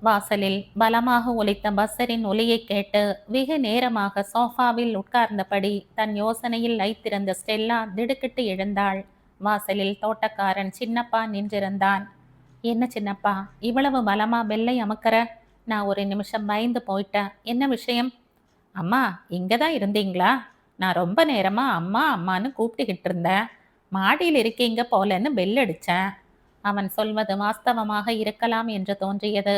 வாசலில் பலமாக ஒலித்த பஸ்ஸரின் ஒலியை கேட்டு வெகு நேரமாக சோஃபாவில் உட்கார்ந்தபடி தன் யோசனையில் லைத்திருந்த ஸ்டெல்லா திடுக்கிட்டு எழுந்தாள். வாசலில் தோட்டக்காரன் சின்னப்பா நின்றிருந்தான். என்ன சின்னப்பா, இவ்வளவு பலமா பெல்லை அமுக்கற? நான் ஒரு நிமிஷம் பயந்து போயிட்டேன். என்ன விஷயம்? அம்மா, இங்கதான் இருந்தீங்களா? நான் ரொம்ப நேரமா அம்மா அம்மான்னு கூப்பிட்டுக்கிட்டு இருந்தேன். மாடியில் இருக்கீங்க போலன்னு பெல் அடிச்சேன். அவன் சொல்வது வாஸ்தவமாக இருக்கலாம் என்று தோன்றியது.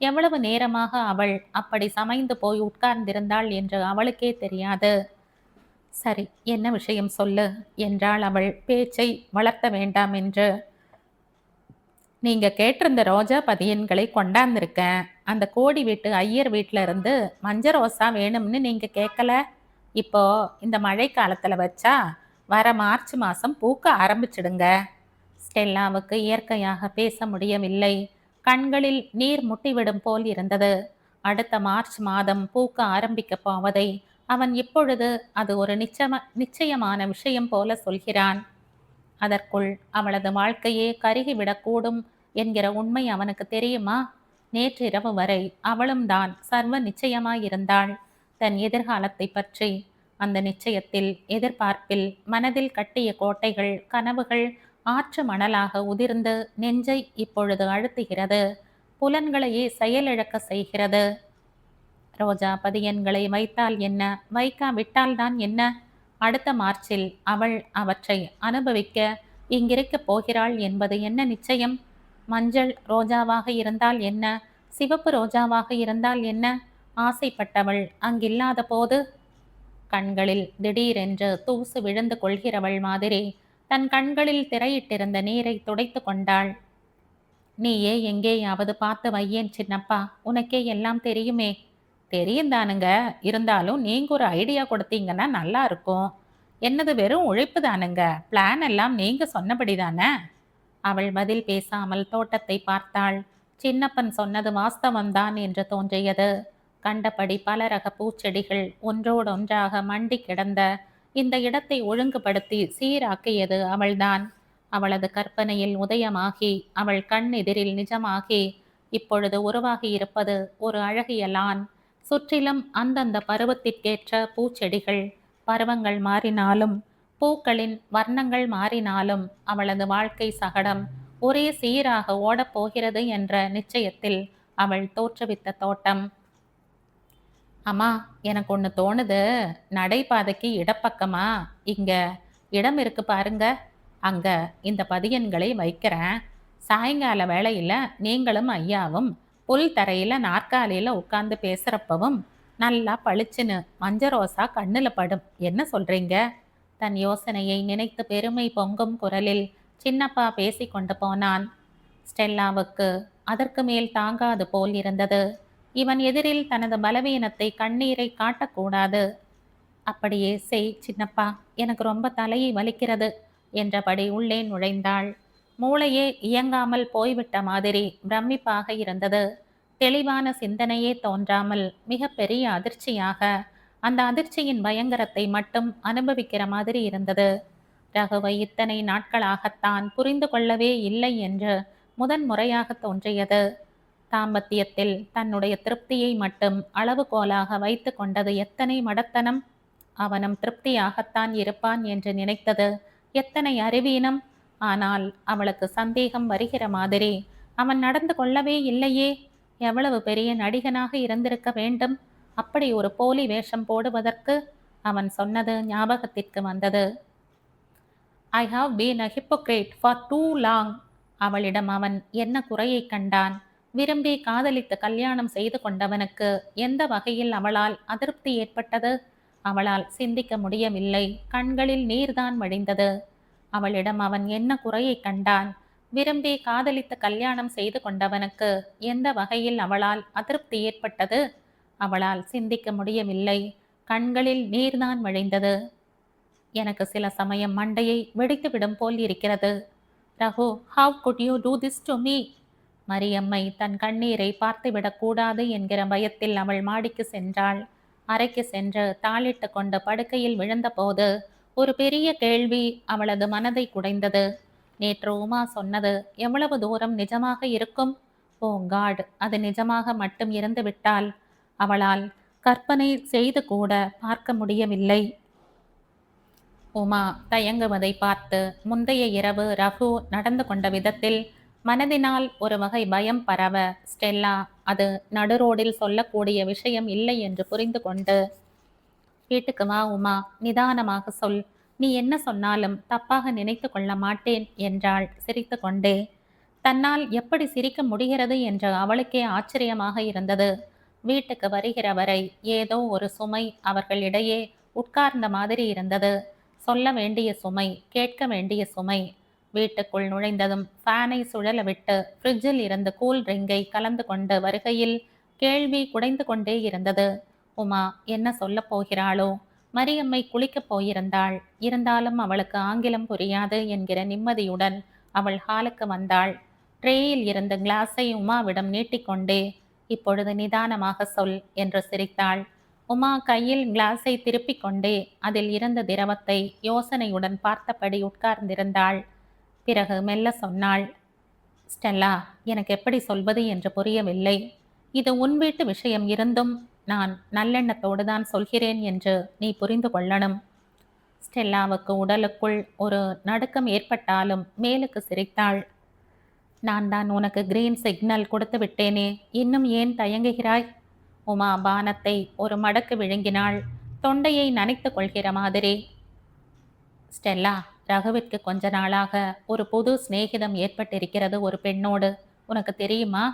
எவ்வளவு நேரமாக அவள் அப்படி சமைந்து போய் உட்கார்ந்திருந்தாள் என்று அவளுக்கே தெரியாது. சரி, என்ன விஷயம் சொல்லு என்றாள் அவள் பேச்சை வளர்த்த வேண்டாம் என்று. நீங்க கேட்டிருந்த ரோஜா பதியன்களை கொண்டாந்துருக்கேன். அந்த கோடி வீட்டு ஐயர் வீட்டில இருந்து மஞ்ச ரோசா வேணும்னு நீங்க கேட்கல. இப்போ இந்த மழை காலத்துல வச்சா வர மார்ச் மாசம் பூக்க ஆரம்பிச்சிடுங்க. ஸ்டெல்லாவுக்கு இயற்கையாக பேச முடியவில்லை. கண்களில் நீர் முட்டிவிடும் போல் இருந்தது. அடுத்த மார்ச் மாதம் பூக்க ஆரம்பிக்க போவதை அவன் இப்பொழுது அது ஒரு நிச்சயமான விஷயம் போல சொல்கிறான். அதற்குள் அவளது வாழ்க்கையே கருகிவிடக்கூடும் என்கிற உண்மை அவனுக்கு தெரியுமா? நேற்றிரவு வரை அவளும் தான் சர்வ நிச்சயமாயிருந்தாள் தன் எதிர்காலத்தை பற்றி. அந்த நிச்சயத்தில், எதிர்பார்ப்பில் மனதில் கட்டிய கோட்டைகள், கனவுகள் ஆற்று மணலாக உதிர்ந்து நெஞ்சை இப்பொழுது அழுத்துகிறது. புலன்களையே செயலிழக்க செய்கிறது. ரோஜா பதியன்களை வைத்தால் என்ன, வைக்காவிட்டால்தான் என்ன? அடுத்த மார்ச்சில் அவள் அவற்றை அனுபவிக்க இங்கிருக்கப் போகிறாள் என்பது என்ன நிச்சயம்? மஞ்சள் ரோஜாவாக இருந்தால் என்ன, சிவப்பு ரோஜாவாக இருந்தால் என்ன? ஆசைப்பட்டவள் அங்கில்லாத போது கண்களில் திடீரென்று தூசு விழுந்து கொள்கிறவள் மாதிரி தன் கண்களில் திரையிட்டிருந்த நீரை துடைத்து கொண்டாள். நீயே எங்கேயாவது பார்த்து வையேன் சின்னப்பா, உனக்கே எல்லாம் தெரியுமே. தெரியும் தானுங்க, இருந்தாலும் நீங்க ஒரு ஐடியா கொடுத்தீங்கன்னா நல்லா இருக்கும். என்னது வெறும் உழைப்பு தானுங்க, பிளான் எல்லாம் நீங்க சொன்னபடி தானே? அவள் பதில் பேசாமல் தோட்டத்தை பார்த்தாள். சின்னப்பன் சொன்னது வாஸ்தவம்தான் என்று தோன்றியது. கண்டபடி பல ரக பூச்செடிகள் ஒன்றோடொன்றாக மண்டி கிடந்த இந்த இடத்தை ஒழுங்குபடுத்தி சீராக்கியது அவள்தான். அவளது கற்பனையில் உதயமாகி அவள் கண் எதிரில் நிஜமாகி இப்பொழுது உருவாகி இருப்பது ஒரு அழகிய லான். சுற்றிலும் அந்தந்த பருவத்திற்கேற்ற பூச்செடிகள். பருவங்கள் மாறினாலும் பூக்களின் வர்ணங்கள் மாறினாலும் அவளது வாழ்க்கை சகடம் ஒரே சீராக ஓடப்போகிறது என்ற நிச்சயத்தில் அவள் தோற்றுவித்த தோட்டம். அம்மா, எனக்கு ஒன்று தோணுது. நடைபாதைக்கு இடப்பக்கமா இங்க இடம் இருக்கு பாருங்க. அங்க இந்த பதியன்களை வைக்கிறேன். சாயங்கால வேளையில நீங்களும் ஐயாவும் புல் தரையில நாற்காலியில உட்கார்ந்து பேசுறப்பவும் நல்லா பளிச்சுன்னு மஞ்ச ரோசா கண்ணுல படும். என்ன சொல்றீங்க? தன் யோசனையை நினைத்து பெருமை பொங்கும் குரலில் சின்னப்பா பேசி கொண்டு போனான். ஸ்டெல்லாவுக்கு அதற்கு மேல் தாங்காது போல் இருந்தது. இவன் எதிரில் தனது பலவீனத்தை, கண்ணீரை காட்டக்கூடாது. அப்படியே செய் சின்னப்பா, எனக்கு ரொம்ப தலையை வலிக்கிறது என்றபடி உள்ளே நுழைந்தாள். மூளையே இயங்காமல் போய்விட்ட மாதிரி பிரமிப்பாக இருந்தது. தெளிவான சிந்தனையே தோன்றாமல் மிக பெரிய அதிர்ச்சியாக அந்த அதிர்ச்சியின் பயங்கரத்தை மட்டும் அனுபவிக்கிற மாதிரி இருந்தது. ரகுவை இத்தனை நாட்களாகத்தான் புரிந்து கொள்ளவே இல்லை என்று முதன்முறையாக தோன்றியது. தாம்பத்தியத்தில் தன்னுடைய திருப்தியை மட்டும் அளவுகோலாக வைத்து கொண்டது எத்தனை மடத்தனம்! அவனும் திருப்தியாகத்தான் இருப்பான் என்று நினைத்தது எத்தனை அறிவீனம்! ஆனால் அவளுக்கு சந்தேகம் வருகிற மாதிரி அவன் நடந்து கொள்ளவே இல்லையே. எவ்வளவு பெரிய நடிகனாக இருந்திருக்க வேண்டும் அப்படி ஒரு போலி வேஷம் போடுவதற்கு! அவன் சொன்னது ஞாபகத்திற்கு வந்தது. I have been a hypocrite for too long. அவளிடம் அவன் என்ன குறையை கண்டான்? விரும்பி காதலித்து கல்யாணம் செய்து கொண்டவனுக்கு எந்த வகையில் அவளால் அதிருப்தி ஏற்பட்டது? அவளால் சிந்திக்க முடியவில்லை. கண்களில் நீர்தான் வழிந்தது. அவளிடம் அவன் என்ன குறையை கண்டான்? விரும்பி காதலித்து கல்யாணம் செய்து கொண்டவனுக்கு எந்த வகையில் அவளால் அதிருப்தி ஏற்பட்டது? அவளால் சிந்திக்க முடியவில்லை. கண்களில் நீர்தான் வழிந்தது. எனக்கு சில சமயம் மண்டையை வெடித்துவிடும் போல் இருக்கிறது. Raghu, how could you do this to me? மரியம்மை தன் கண்ணீரை பார்த்துவிடக்கூடாது என்கிற பயத்தில் அவள் மாடிக்கு சென்றாள். அறைக்கு சென்று தாளிட்டு கொண்டு படுக்கையில் விழுந்தபோது ஒரு பெரிய கேள்வி அவளது மனதை குடைந்தது. நேற்று உமா சொன்னது எவ்வளவு தூரம் நிஜமாக இருக்கும்? ஓ காட், அது நிஜமாக மட்டும் இருந்து விட்டால் அவளால் கற்பனை செய்து கூட பார்க்க முடியவில்லை. உமா தயங்குவதை பார்த்து முந்தைய இரவு ரகு நடந்து கொண்ட விதத்தில் மனதினால் ஒரு வகை பயம் பரவ, ஸ்டெல்லா அது நடுரோடில் சொல்லக்கூடிய விஷயம் இல்லை என்று புரிந்து கொண்டு, வீட்டுக்கு வா உமா, நிதானமாக சொல், நீ என்ன சொன்னாலும் தப்பாக நினைத்து கொள்ள மாட்டேன் என்றாள் சிரித்து கொண்டே. தன்னால் எப்படி சிரிக்க முடிகிறது என்று அவளுக்கே ஆச்சரியமாக இருந்தது. வீட்டுக்கு வருகிற வரை ஏதோ ஒரு சுமை அவர்களிடையே உட்கார்ந்த மாதிரி இருந்தது. சொல்ல வேண்டிய சுமை, கேட்க வேண்டிய சுமை. வீட்டுக்குள் நுழைந்ததும் ஃபேனை சுழல விட்டு ஃப்ரிட்ஜில் இருந்து கூல் ட்ரிங்கை கலந்து கொண்டு வருகையில் கேள்வி குடைந்து கொண்டே இருந்தது. உமா என்ன சொல்லப் போகிறாளோ? மரியம்மை குளிக்கப் போயிருந்தாள். இருந்தாலும் அவளுக்கு ஆங்கிலம் புரியாது என்கிற நிம்மதியுடன் அவள் ஹாலுக்கு வந்தாள். ட்ரேயில் இருந்த கிளாஸை உமாவிடம் நீட்டிக்கொண்டே, இப்பொழுது நிதானமாக சொல் என்று சிரித்தாள். உமா கையில் கிளாஸை திருப்பிக் கொண்டே அதில் இருந்த திரவத்தை யோசனையுடன் பார்த்தபடி உட்கார்ந்திருந்தாள். பிறகு மெல்ல சொன்னாள், ஸ்டெல்லா, எனக்கு எப்படி சொல்வது என்று புரியவில்லை. இது உன் வீட்டு விஷயம் இருந்தும் நான் நல்லெண்ணத்தோடு தான் சொல்கிறேன் என்று நீ புரிந்து கொள்ளணும். ஸ்டெல்லாவுக்கு உடலுக்குள் ஒரு நடுக்கம் ஏற்பட்டாலும் மேலுக்கு சிரித்தாள். நான் தான் உனக்கு கிரீன் சிக்னல் கொடுத்து விட்டேனே, இன்னும் ஏன் தயங்குகிறாய்? உமா பானத்தை ஒரு மடக்கு விழுங்கினாள், தொண்டையை நனைத்து கொள்கிற மாதிரி. ஸ்டெல்லா, ரகுவிற்கு கொஞ்ச நாளாக ஒரு புது சிநேகிதம் ஏற்பட்டிருக்கிறது ஒரு பெண்ணோடு, உனக்கு தெரியுமா?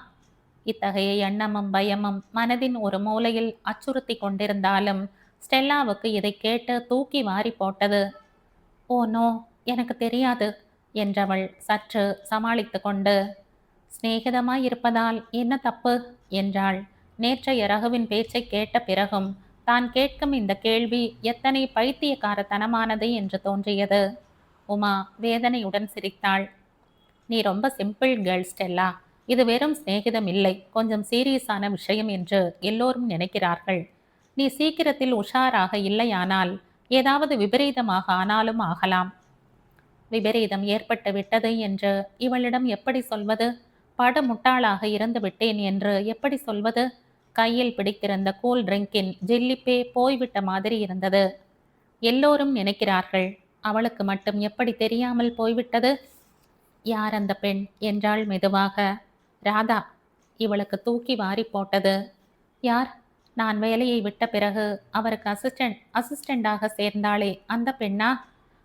இத்தகைய எண்ணமும் பயமும் மனதின் ஒரு மூலையில் அச்சுறுத்தி கொண்டிருந்தாலும் ஸ்டெல்லாவுக்கு இதை கேட்டு தூக்கி வாரி போட்டது. ஓ நோ, எனக்கு தெரியாது என்றவள் சற்று சமாளித்து கொண்டு, சிநேகிதமாய் இருப்பதால் என்ன தப்பு என்றாள். நேற்றைய ரகுவின் பேச்சை கேட்ட பிறகும் தான் கேட்கும் இந்த கேள்வி எத்தனை பைத்தியக்காரத்தனமானது என்று தோன்றியது. உமா வேதனையுடன் சிரித்தாள். நீ ரொம்ப சிம்பிள் கேர்ள் ஸ்டெல்லா. இது வெறும் சிநேகிதம் இல்லை, கொஞ்சம் சீரியஸான விஷயம் என்று எல்லோரும் நினைக்கிறார்கள். நீ சீக்கிரத்தில் உஷாராக இல்லையானால் ஏதாவது விபரீதமாக ஆனாலும் ஆகலாம். விபரீதம் ஏற்பட்டு விட்டது என்று இவளிடம் எப்படி சொல்வது? படு முட்டாளாக இருந்து விட்டேன் என்று எப்படி சொல்வது? கையில் பிடித்திருந்த கூல் ட்ரிங்கின் ஜில்லிப்பே போய்விட்ட மாதிரி இருந்தது. எல்லோரும் நினைக்கிறார்கள், அவளுக்கு மட்டும் எப்படி தெரியாமல் போய்விட்டது? யார் அந்த பெண் என்றாள் மெதுவாக. ராதா. இவளுக்கு தூக்கி வாரி போட்டது. யார்? நான் வேலையை விட்ட பிறகு அவருக்கு அசிஸ்டண்டாக சேர்ந்தாளே அந்த பெண்ணா?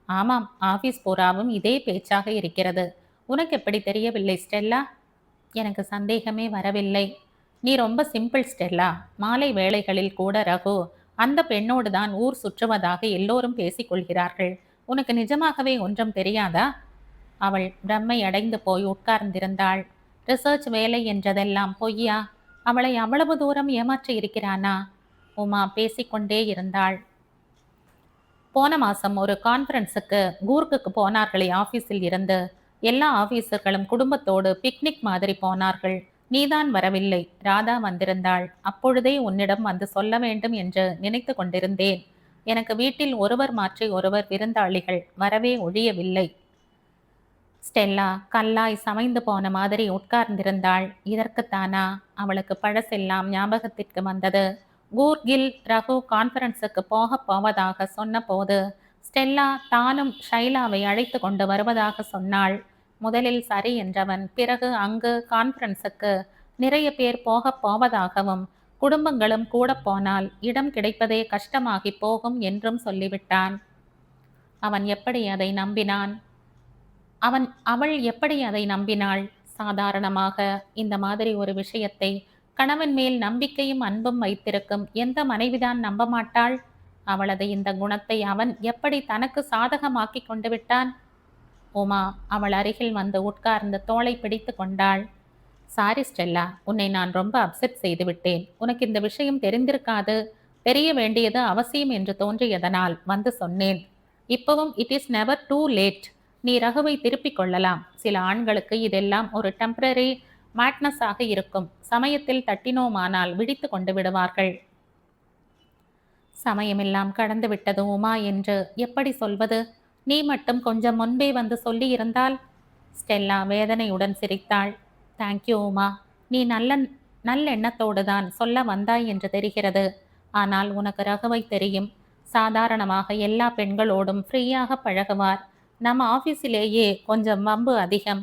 ஆமாம், ஆபீஸ் பூராவும் இதே பேச்சாக இருக்கிறது. உனக்கு எப்படி தெரியவில்லை ஸ்டெல்லா? எனக்கு சந்தேகமே வரவில்லை. நீ ரொம்ப சிம்பிள் ஸ்டெல்லா. மாலை வேளைகளில் கூட ரகு அந்த பெண்ணோடு தான் ஊர் சுற்றுவதாக எல்லோரும் பேசிக்கொள்கிறார்கள். உனக்கு நிஜமாகவே ஒன்றும் தெரியாதா? அவள் பிரம்மை அடைந்து போய் உட்கார்ந்திருந்தாள். ரிசர்ச் வேலை என்றதெல்லாம் பொய்யா? அவளை அவ்வளவு தூரம் ஏமாற்றி இருக்கிறானா? உமா பேசிக்கொண்டே இருந்தாள். போன மாசம் ஒரு கான்ஃபரன்ஸுக்கு கூர்க்குக்கு போனார்களே ஆபீஸில் இருந்து. எல்லா ஆபீசர்களும் குடும்பத்தோடு பிக்னிக் மாதிரி போனார்கள். நீதான் வரவில்லை. ராதா வந்திருந்தாள். அப்பொழுதே உன்னிடம் வந்து சொல்ல வேண்டும் என்று நினைத்து கொண்டிருந்தேன். எனக்கு வீட்டில் ஒருவர் மாற்றி ஒருவர் விருந்தாளிகள் வரவே ஒழியவில்லை. ஸ்டெல்லா கல்லாய் சமைந்து போன மாதிரி உட்கார்ந்திருந்தாள். இதற்குத்தானா? அவளுக்கு பழசெல்லாம் ஞாபகத்திற்கு வந்தது. கூர்கில் ரகு கான்ஃபரன்ஸுக்கு போவதாக சொன்ன போது ஸ்டெல்லா தானும் ஷைலாவை அழைத்து கொண்டு வருவதாக சொன்னாள். முதலில் சரி என்றவன் பிறகு அங்கு கான்ஃபரன்ஸுக்கு நிறைய பேர் போவதாகவும் குடும்பங்களும் கூட போனால் இடம் கிடைப்பதே கஷ்டமாகி போகும் என்றும் சொல்லிவிட்டான். அவள் எப்படி அதை நம்பினாள்? சாதாரணமாக இந்த மாதிரி ஒரு விஷயத்தை கணவன் மேல் நம்பிக்கையும் அன்பும் வைத்திருக்கும் எந்த மனைவிதான் நம்ப மாட்டாள்? அவளது இந்த குணத்தை அவன் எப்படி தனக்கு சாதகமாக்கி கொண்டு விட்டான்? உமா அவள் அருகில் வந்து உட்கார்ந்து தோளை பிடித்து கொண்டாள். சாரி ஸ்டெல்லா, உன்னை நான் ரொம்ப அப்செட் செய்து விட்டேன். உனக்கு இந்த விஷயம் தெரிந்திருக்காது, தெரிய வேண்டியது அவசியம் என்று தோன்றியதனால் வந்து சொன்னேன். இப்பவும் it is never too late. நீ ரகுவை திருப்பிக் கொள்ளலாம். சில ஆண்களுக்கு இதெல்லாம் ஒரு டெம்பரரி மேட்னஸாக இருக்கும். சமயத்தில் தட்டினோமானால் விழித்து கொண்டு விடுவார்கள். சமயமெல்லாம் கடந்து விட்டது உமா என்று எப்படி சொல்வது? நீ மட்டும் கொஞ்சம் முன்பே வந்து சொல்லியிருந்தால். ஸ்டெல்லா வேதனையுடன் சிரித்தாள். தேங்க்யூ உமா. நீ நல்லெண்ணத்தோடு தான் சொல்ல வந்தாய் என்று தெரிகிறது. ஆனால் உனக்கு ரகுவை தெரியும். சாதாரணமாக எல்லா பெண்களோடும் ஃப்ரீயாக பழகுவார். நம்ம ஆஃபீஸிலேயே கொஞ்சம் வம்பு அதிகம்.